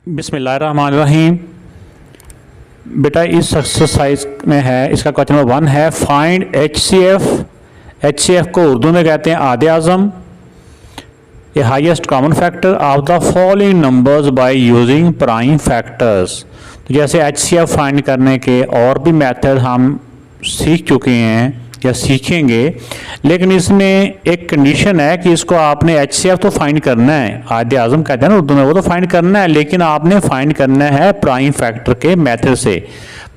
बिस्मिल्लाहिर्रहमानिर्रहीम। बेटा इस एक्सरसाइज में है, इसका क्वेश्चन नंबर 1 है फाइंड एचसीएफ को उर्दू में कहते हैं आधे आज़म, a highest common factor of the following numbers by using prime factors. तो जैसे एचसीएफ फाइंड करने के और भी मेथड हम सीख चुके हैं या सीखेंगे, लेकिन इसमें एक कंडीशन है कि इसको आपने एचसीएफ तो फाइंड करना है, आधे आज़म कहते हैं ना उर्दू में, वो तो फाइंड करना है, लेकिन आपने फाइंड करना है प्राइम फैक्टर के मेथड से।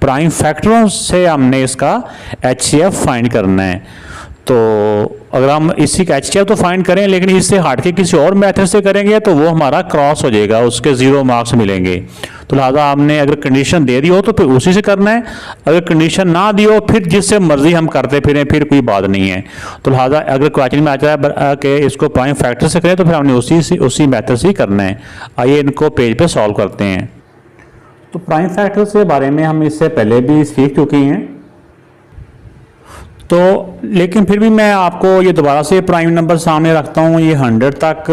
प्राइम फैक्टरों से हमने इसका एचसीएफ फाइंड करना है। तो अगर हम इसी का एचसीएफ तो फाइंड करें, लेकिन इससे हट के किसी और मेथड से करेंगे तो वो हमारा क्रॉस हो जाएगा, उसके 0 मार्क्स मिलेंगे। तो लिहाजा आपने अगर कंडीशन दे दी हो तो फिर उसी से करना है, अगर कंडीशन ना दी हो फिर जिससे मर्जी हम करते फिरें फिर कोई बात नहीं है। तो लिहाजा अगर क्वेश्चन में आ जाए कि इसको प्राइम फैक्टर से करें तो फिर हमने उसी मेथड से ही करना है। आइए इनको पेज पे सॉल्व करते हैं। तो प्राइम फैक्टर के बारे में हम इससे पहले भी सीख चुके हैं, तो लेकिन फिर भी मैं आपको ये दोबारा से प्राइम नंबर सामने रखता हूँ। ये 100 तक,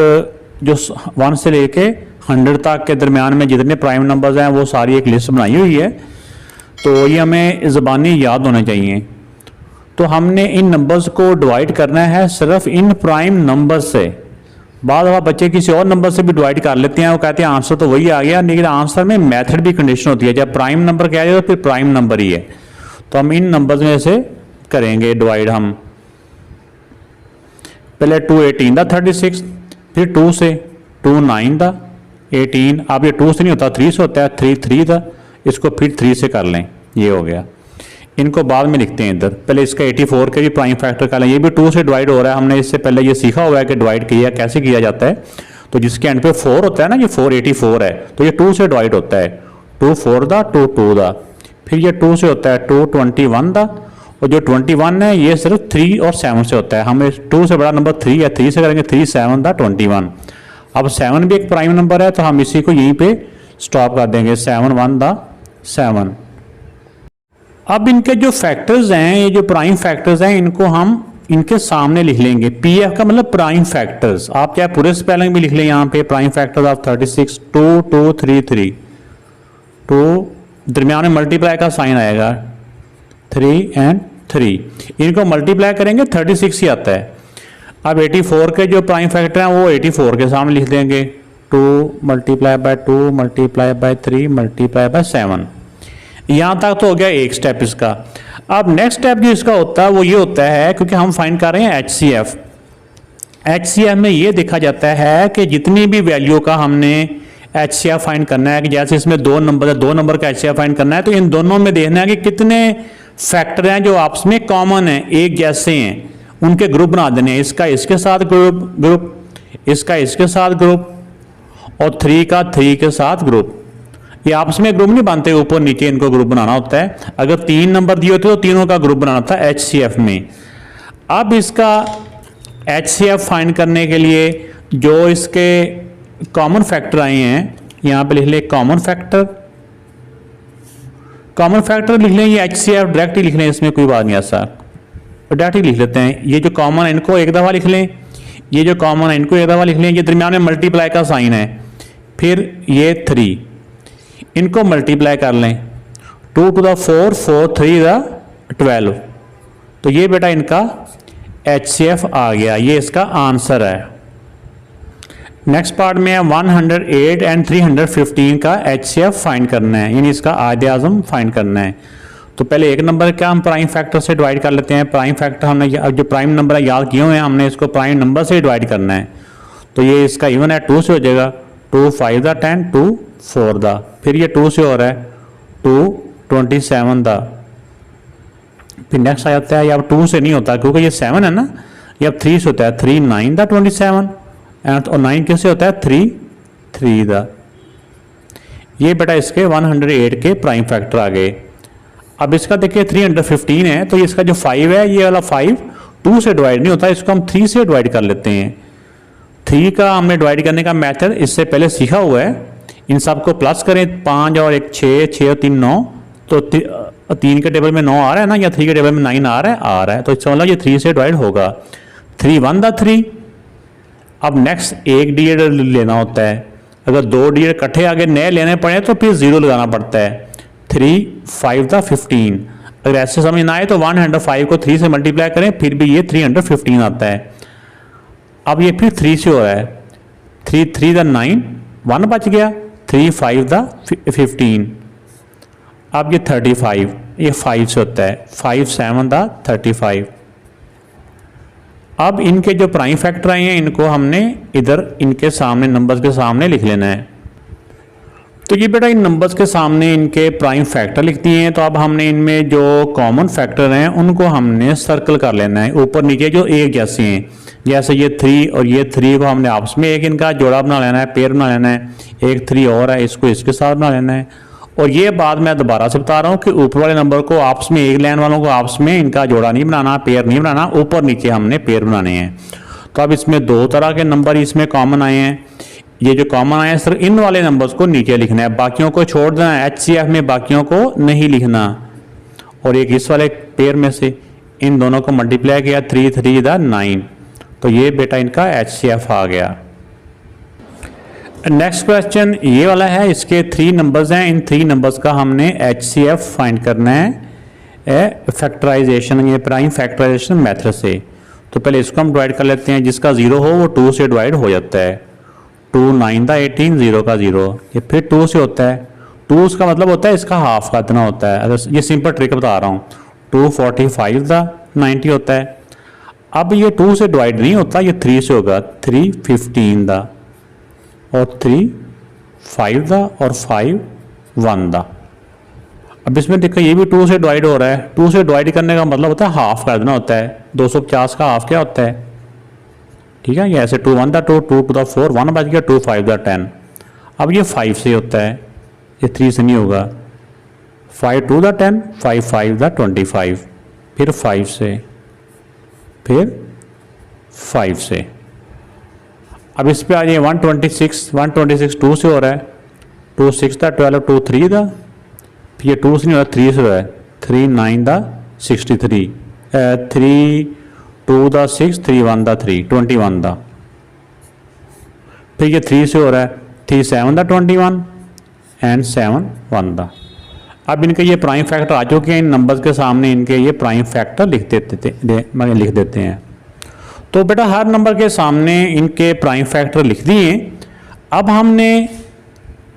जो 1 से लेके 100 तक के दरमियान में जितने प्राइम नंबर्स हैं वो सारी एक लिस्ट बनाई हुई है, तो ये हमें ज़बानी याद होने चाहिए। तो हमने इन नंबर्स को डिवाइड करना है सिर्फ इन प्राइम नंबर से। बाद में बच्चे किसी और नंबर से भी डिवाइड कर लेते हैं, वो कहते हैं आंसर तो वही आ गया, लेकिन आंसर में मेथड भी कंडीशन होती है। जब प्राइम नंबर कह जाए तो फिर प्राइम नंबर ही है। तो हम इन नंबर्स में से करेंगे डिवाइड। हम पहले 2 18 दा 36, फिर 2 से 2 9 दा 18। अब ये 2 से नहीं होता, 3 से होता है, 3 3 दा, इसको फिर 3 से कर लें, ये हो गया। इनको बाद में लिखते हैं इधर। पहले इसका 84 के भी प्राइम फैक्टर कर लें, ये भी 2 से डिवाइड हो रहा है। हमने इससे पहले ये सीखा हुआ है कि डिवाइड किया कैसे किया जाता है। तो जिसके एंड पे 4 होता है ना, ये 484 है, तो ये 2 से डिवाइड होता है। 2 4 दा 2 2 दा, फिर ये 2 से होता है 2 21 दा, और जो 21 है ये सिर्फ 3 और 7 से होता है। हमें 2 से बड़ा नंबर 3 है, 3 से करेंगे 3 7 दा 21। अब 7 भी एक प्राइम नंबर है, तो हम इसी को यहीं पे स्टॉप कर देंगे, 7 1 दा 7। अब इनके जो फैक्टर्स हैं, ये जो प्राइम फैक्टर्स हैं, इनको हम इनके सामने लिख लेंगे। पीएफ का मतलब प्राइम फैक्टर्स। आप चाहे पूरे स्पेलिंग भी लिख लें यहाँ पे, प्राइम फैक्टर्स ऑफ 36 2 2 3 3 2, दरमियान में मल्टीप्लाई का साइन आएगा 3 और 3, इनको मल्टीप्लाई करेंगे 36 ही आता है। अब 84 के जो प्राइम फैक्टर हैं वो 84 के सामने लिख देंगे, 2 multiply by 2 multiply by 3 multiply by 7। यहाँ तक तो हो गया एक स्टेप इसका। अब नेक्स्ट स्टेप जो इसका होता है वो ये होता है, क्योंकि हम फाइंड कर रहे हैं एचसीएफ। एचसीएफ में ये देखा जाता है कि जितनी भी वैल्यू का हमने एचसीएफ फाइंड करना है, कि जैसे इसमें 2 नंबर है, 2 नंबर का एचसीएफ फाइंड करना है, तो इन दोनों में देखना है कि कितने फैक्टर हैं जो आपस में कॉमन है, एक जैसे हैं, उनके ग्रुप बना देने हैं। इसका इसके साथ ग्रुप, इसका इसके साथ ग्रुप, और 3 का 3 के साथ ग्रुप। ये आपस में ग्रुप नहीं बनते, ऊपर नीचे इनको ग्रुप बनाना होता है। अगर 3 नंबर दिए होते तो तीनों का ग्रुप बनाना था एचसीएफ में। अब इसका एचसीएफ फाइंड करने के लिए जो इसके कॉमन फैक्टर आए हैं, यहाँ पे लिख ले कॉमन फैक्टर। कॉमन फैक्टर लिख लें, ये एचसीएफ डायरेक्ट ही लिख लें, इसमें कोई बात नहीं, ऐसा डायरेक्ट ही लिख लेते हैं। ये जो कॉमन है इनको एक दफ़ा लिख लें, ये जो कॉमन है इनको एक दफ़ा लिख लें। ये दरमियान में मल्टीप्लाई का साइन है, फिर ये 3, इनको मल्टीप्लाई कर लें, 2 to the 4 4 3 दा 12। तो ये बेटा इनका एचसीएफ आ गया, ये इसका आंसर है। नेक्स्ट पार्ट में 108 और 315 का एचसीएफ फाइंड करना है, यानी इसका आधे आज़म फाइंड करना है। तो पहले एक नंबर का हम प्राइम फैक्टर से डिवाइड कर लेते हैं। प्राइम फैक्टर हमने जो प्राइम नंबर याद किए हुए हैं, हमने इसको प्राइम नंबर से डिवाइड करना है। तो ये इसका इवन है, 2 से हो जाएगा, 2 5 दा 10 2 4 दा, फिर ये 2 से हो रहा है 2 27 दा। फिर नेक्स्ट आ जाता है, ये अब 2 से नहीं होता क्योंकि ये 7 है ना, ये अब 3 से होता है, 3 9 दा 27, और 9 कैसे होता है 3 3 दा। ये बेटा इसके 108 के प्राइम फैक्टर आ गए। अब इसका देखिए 315 है, तो इसका जो 5 है, ये वाला 5 2 से डिवाइड नहीं होता, इसको हम 3 से डिवाइड कर लेते हैं। 3 का हमने डिवाइड करने का मेथड इससे पहले सीखा हुआ है। इन सबको प्लस करें, 5 और 1 6, 6 और 3 9, तो 3 के टेबल में 9 आ रहा है ना, या 3 के टेबल में 9 आ रहा है, तो इसका मतलब ये 3 से डिवाइड होगा। 3 1 दा 3। अब नेक्स्ट एक डी लेना होता है, अगर 2 डिजिट इकट्ठे आगे नए लेने पड़े तो फिर 0 लगाना पड़ता है। 3 5 दा 15। अगर ऐसे समझ ना आए तो 105 को 3 से मल्टीप्लाई करें फिर भी ये 315 आता है। अब ये फिर 3 से हो रहा है। 3 3 दा 9, 1 बच गया। 3 5 दा 15। अब ये 35, ये 5 से होता है। 5 7 दा 35। अब इनके जो प्राइम फैक्टर आए हैं इनको हमने इधर इनके सामने नंबर्स के सामने लिख लेना है। तो ये बेटा इन नंबर्स के सामने इनके प्राइम फैक्टर लिख दिए हैं। तो अब हमने इनमें जो कॉमन फैक्टर हैं उनको हमने सर्कल कर लेना है, ऊपर नीचे जो एक जैसे हैं। जैसे ये 3 और ये 3 को हमने आपस में एक इनका जोड़ा बना लेना है, पेयर बना लेना है। एक 3 और है, इसको इसके साथ बना लेना है। और ये बात मैं दोबारा से बता रहा हूँ कि ऊपर वाले नंबर को आपस में, एक लाइन वालों को आपस में इनका जोड़ा नहीं बनाना, पेयर नहीं बनाना, ऊपर नीचे हमने पेयर बनाने हैं। तो अब इसमें 2 तरह के नंबर इसमें कॉमन आए हैं। ये जो कॉमन आए हैं सिर्फ इन वाले नंबर्स को नीचे लिखना है, बाकियों को छोड़ देना है। HCF में बाकियों को नहीं लिखना। और एक इस वाले पेयर में से इन दोनों को मल्टीप्लाई किया, 3 3 दा 9। तो ये बेटा इनका HCF आ गया। नेक्स्ट क्वेश्चन ये वाला है, इसके 3 नंबर्स हैं। इन 3 नंबर्स का हमने HCF फाइंड करना है फैक्टराइजेशन, ये प्राइम फैक्टराइजेशन मेथड से। तो पहले इसको हम डिवाइड कर लेते हैं। जिसका 0 हो वो 2 से डिवाइड हो जाता है। 2 9 दा 18, 0 का 0, ये फिर 2 से होता है। 2 का मतलब होता है इसका हाफ का इतना होता है। अगर ये सिंपल ट्रिक बता रहा हूँ। 2 45 दा 90 होता है। अब ये 2 से डिवाइड नहीं होता, ये 3 से होगा। 3 15 दा और 3 5 दा और 5 1 दा। अब इसमें देखो ये भी 2 से डिवाइड हो रहा है। 2 से डिवाइड करने का मतलब होता है हाफ कर देना होता है। 250 का हाफ क्या होता है, ठीक है। ये ऐसे 2 1 दा 2, 2 टू दा 4, 1 बच गया। 2 5 दा 10। अब ये 5 से होता है, ये 3 से नहीं होगा। 5 2 दा 10, 5 5 दा 25, फिर 5 से, फिर 5 से। अब इस पे आ जाइए 126 2 से हो रहा है। 2 6 दा 12, 2 3 दा, फिर ये 2 से नहीं हो रहा, 3 से हो रहा है। 3 9 दा 63, 3 2 दा 6, 3 1 दा 3, 21 दा। फिर ये 3 से हो रहा है। 3 7 दा 21 एंड 7 1 दा। अब इनके ये प्राइम फैक्टर आ चुके हैं। इन नंबर्स के सामने इनके ये प्राइम फैक्टर लिख देते हैं। तो बेटा हर नंबर के सामने इनके प्राइम फैक्टर लिख दिए। अब हमने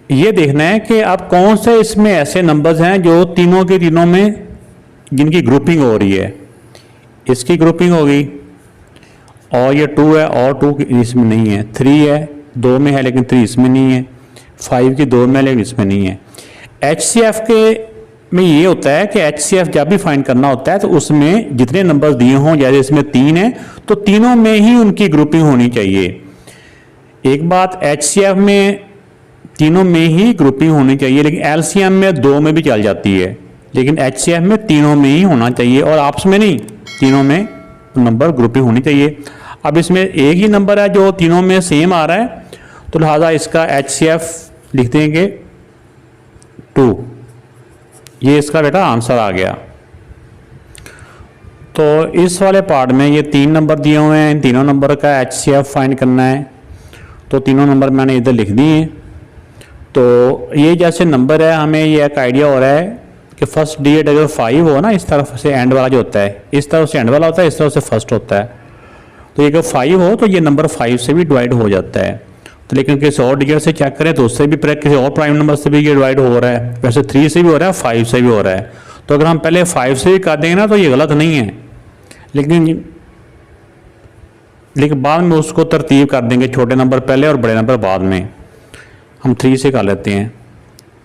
ये देखना है कि अब कौन से इसमें ऐसे नंबर्स हैं जो तीनों के तीनों में जिनकी ग्रुपिंग हो रही है। इसकी ग्रुपिंग होगी और ये 2 है और 2 इसमें नहीं है। 3 है 2 में है लेकिन 3 इसमें नहीं है। 5 की 2 में है लेकिन इसमें नहीं है। HCF के में ये होता है कि HCF जब भी फाइंड करना होता है तो उसमें जितने नंबर्स दिए हों, जैसे इसमें 3 है तो तीनों में ही उनकी ग्रुपिंग होनी चाहिए। एक बात, HCF में तीनों में ही ग्रुपिंग होनी चाहिए, लेकिन LCM में 2 में भी चल जाती है, लेकिन HCF में तीनों में ही होना चाहिए और आपस में नहीं, तीनों में नंबर ग्रुपिंग होनी चाहिए। अब इसमें एक ही नंबर है जो तीनों में सेम आ रहा है, तो लिहाजा इसका HCF लिख देंगे 2। ये इसका बेटा आंसर आ गया। तो इस वाले पार्ट में ये 3 नंबर दिए हुए हैं। इन तीनों नंबर का HCF फाइंड करना है। तो तीनों नंबर मैंने इधर लिख दिए हैं। तो ये जैसे नंबर है, हमें ये एक आइडिया हो रहा है कि फर्स्ट डिजिट अगर 5 हो ना, इस तरफ से एंड वाला जो होता है, इस तरफ से एंड वाला होता है, इस तरफ से फर्स्ट होता है। तो ये अगर 5 हो तो ये नंबर 5 से भी डिवाइड हो जाता है। तो लेकिन किसी और डिजिट से चेक करें तो उससे भी किसी और प्राइम नंबर से भी ये डिवाइड हो रहा है। वैसे 3 से भी हो रहा है, 5 से भी हो रहा है। तो अगर हम पहले 5 से भी कर देंगे ना तो ये गलत नहीं है, लेकिन बाद में उसको तरतीब कर देंगे, छोटे नंबर पहले और बड़े नंबर बाद में। हम 3 से कर लेते हैं।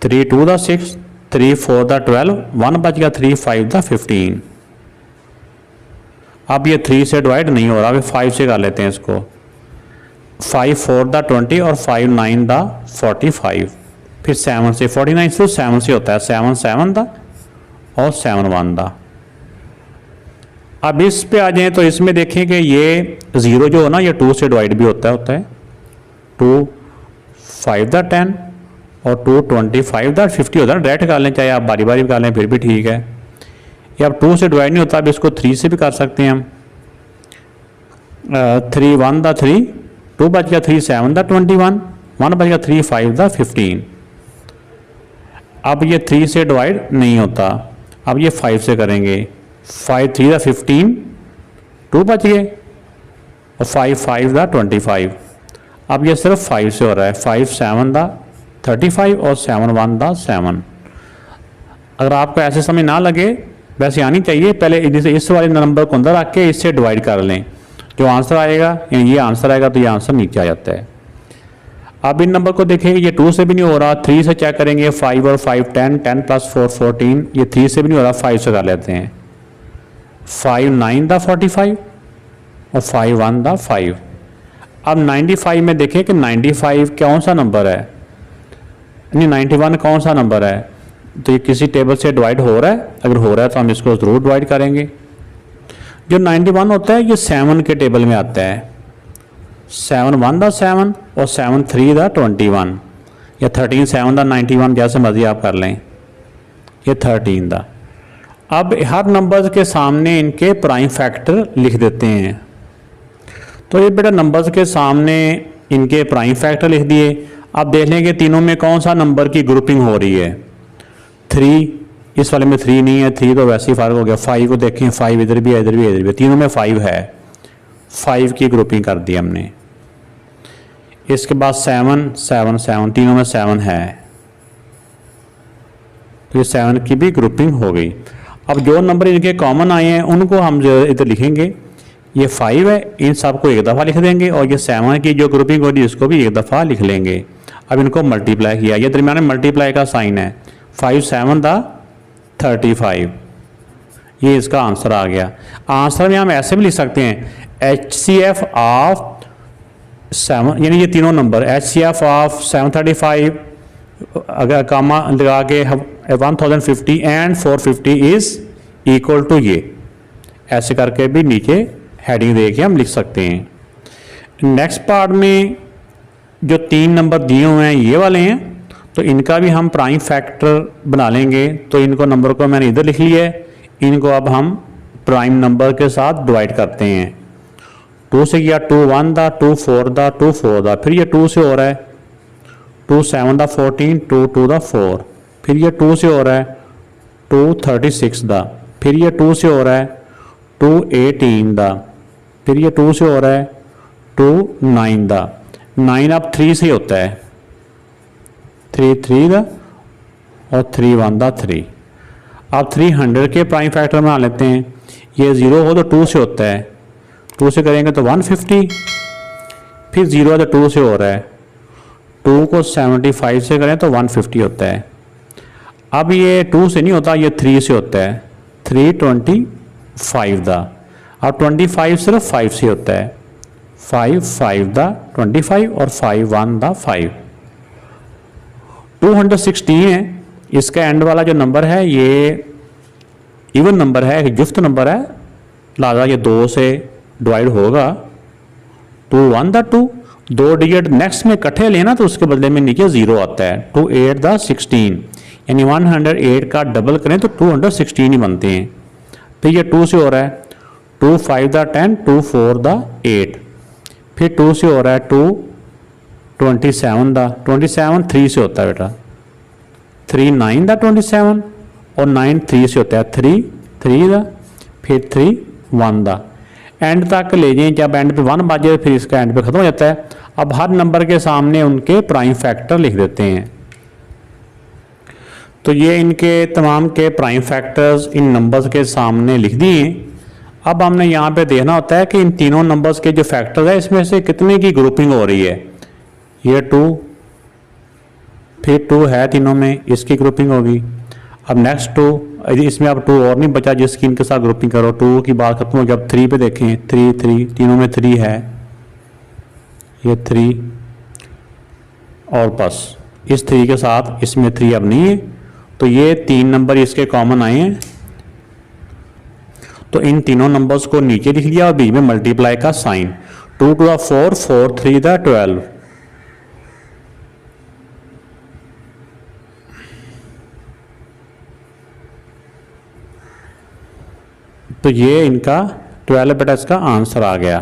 3 2 दा 6, 3 4 दा 12, 1 बच गया। 3 5 दा 15। अब ये 3 से डिवाइड नहीं हो रहा, अभी 5 से कर लेते हैं इसको। 5 4 दा 20 और 5 9 दा 45, फिर 7 से 49 से 7 से होता है। 7 7 दा और 7 1 दा। अब इस पे आ जाएं तो इसमें देखें कि ये 0 जो हो ना, ये 2 से डिवाइड भी होता है। 2 5 दा 10 और 2 25 दा 50 होता है। डायरेक्ट कर लें, चाहे आप बारी बारी कर लें फिर भी ठीक है। ये अब 2 से डिवाइड नहीं होता, अब इसको 3 से भी कर सकते हैं हम। 3 1 दा 3, 2 बच गया। 3 7 दा 21, 1 बचेगा 3 5 द 15। अब ये 3 से डिवाइड नहीं होता, अब ये 5 से करेंगे। 5 3 द 15, 2 बच गए, और 5 5 द 25। अब ये सिर्फ 5 से हो रहा है। 5 7 द 35 और 7 1 द 7। अगर आपको ऐसे समझ ना लगे, वैसे आनी चाहिए, पहले इस वाले नंबर को अंदर रख के इससे डिवाइड कर लें, जो आंसर आएगा ये आंसर आएगा तो ये आंसर नीचे आ जाता है। अब इन नंबर को देखेंगे, ये 2 से भी नहीं हो रहा, 3 से चेक करेंगे। 5 और 5 10, 10 + 4 14, ये 3 से भी नहीं हो रहा, 5 से कर लेते हैं। 5 9 द 45 और 5 1 द 5। अब 95 में देखें कि 95 कौन सा नंबर है, यानी 91 कौन सा नंबर है। तो ये किसी टेबल से डिवाइड हो रहा है, अगर हो रहा है तो हम इसको ज़रूर डिवाइड करेंगे। जो 91 होता है ये 7 के टेबल में आता है। 7 1 द 7 और 7 3 द 21, या 13 7 द 91, जैसे मर्जी आप कर लें, ये 13 दा। अब हर नंबर्स के सामने इनके प्राइम फैक्टर लिख देते हैं। तो ये बेटा नंबर्स के सामने इनके प्राइम फैक्टर लिख दिए। अब देख लें कि तीनों में कौन सा नंबर की ग्रुपिंग हो रही है। 3, इस वाले में 3 नहीं है, 3 तो वैसे ही फ़र्क हो गया। 5 को देखें, 5 इधर भी है, इधर भी है, इधर भी है, तीनों में 5 है। 5 की ग्रुपिंग कर दी हमने। इसके बाद 7 7 7, तीनों में 7 है, तो ये 7 की भी ग्रुपिंग हो गई। अब जो नंबर इनके कॉमन आए हैं उनको हम इधर लिखेंगे। ये 5 है, इन सबको एक दफ़ा लिख देंगे, और ये 7 की जो ग्रुपिंग हो रही है इसको भी एक दफ़ा लिख लेंगे। अब इनको मल्टीप्लाई किया, ये दरमियान में मल्टीप्लाई का साइन है। 5 7 द 35, ये इसका आंसर आ गया। आंसर में हम ऐसे भी लिख सकते हैं HCF ऑफ 7, यानी ये तीनों नंबर HCF ऑफ 735, अगर कामा लगा के 1050 एंड 450 इज इक्वल टू ये, ऐसे करके भी नीचे हेडिंग दे के हम लिख सकते हैं। नेक्स्ट पार्ट में जो 3 नंबर दिए हुए हैं ये वाले हैं, तो इनका भी हम प्राइम फैक्टर बना लेंगे। तो इनको नंबर को मैंने इधर लिख लिया है, इनको अब हम प्राइम नंबर के साथ डिवाइड करते हैं। 2 से किया 2 1 दा, 2 4 दा, 2 4 दा, फिर ये 2 से हो रहा है 2 7 दा 14, 2 2 दा 4, फिर ये 2 से हो रहा है 2 36 दा, फिर ये 2 से हो रहा है 2 18 दा, फिर ये 2 से हो रहा है 2 9 दा। 9 अब 3 से होता है, 3 3 दा और 3 1 दा 3। अब 300 के प्राइम फैक्टर बना लेते हैं। ये 0 हो तो 2 से होता है, 2 से करेंगे तो 150, फिर 0 है तो 2 से हो रहा है, 2 को 75 से करें तो 150 होता है। अब ये 2 से नहीं होता, ये 3 से होता है, 325 दा। अब 25 सिर्फ 5 से होता है, 5 5 दा 25 और 5 1 दा 5। 216 है, इसका एंड वाला जो नंबर है ये इवन नंबर है, एक गिफ्ट नंबर है, लिहाजा ये 2 से डिवाइड होगा। 2 1 दा 2, 2 डिजिट नेक्स्ट में इकट्ठे लेना तो उसके बदले में नीचे 0 आता है। 2 8 दा 16, यानी 108 का डबल करें तो 216 ही बनते हैं। फिर ये 2 से हो रहा है 2 5 दा 10, 2 4 दा 8, फिर 2 से हो रहा है 2 27 दा 27, 3 से होता है बेटा, 3 9 दा 27 और 9 3 से होता है, 3 3 दा, फिर 3 1 दा। एंड तक ले जाएं, जब एंड पे 1 बाजे फिर इसका एंड पे ख़त्म हो जाता है। अब हर नंबर के सामने उनके प्राइम फैक्टर लिख देते हैं। तो ये इनके तमाम के प्राइम फैक्टर्स इन नंबर्स के सामने लिख दिए हैं। अब हमने यहाँ पे देखना होता है कि इन तीनों नंबर्स के जो फैक्टर्स है इसमें से कितने की ग्रुपिंग हो रही है। ये 2, फिर 2 है तीनों में, इसकी ग्रुपिंग होगी। अब नेक्स्ट 2, इसमें अब 2 और नहीं बचा जिसकी इनके साथ ग्रुपिंग करो। 2 की बात खत्म हो, जब 3 पे देखें 3 3, तीनों में 3 है, ये 3 और बस इस 3 के साथ इसमें 3 अब नहीं है, तो ये 3 नंबर इसके कॉमन आए हैं। तो इन तीनों नंबर्स को नीचे लिख लिया और बीच में मल्टीप्लाई का साइन। 2 2 दा 4, 4 3 दा 12, तो ये इनका 12 बेटा इसका आंसर आ गया।